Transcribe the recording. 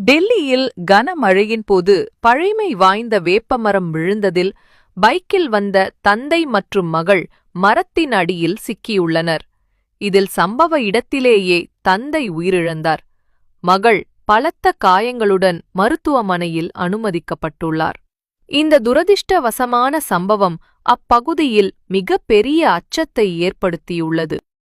டெல்லியில் கனமழையின் போது பழைமை வாய்ந்த வேப்பமரம் விழுந்ததில் பைக்கில் வந்த தந்தை மற்றும் மகள் மரத்தின் அடியில் சிக்கியுள்ளனர். இதில் சம்பவ இடத்திலேயே தந்தை உயிரிழந்தார். மகள் பலத்த காயங்களுடன் மருத்துவமனையில் அனுமதிக்கப்பட்டுள்ளார். இந்த துரதிர்ஷ்டவசமான சம்பவம் அப்பகுதியில் மிகப்பெரிய அச்சத்தை ஏற்படுத்தியுள்ளது.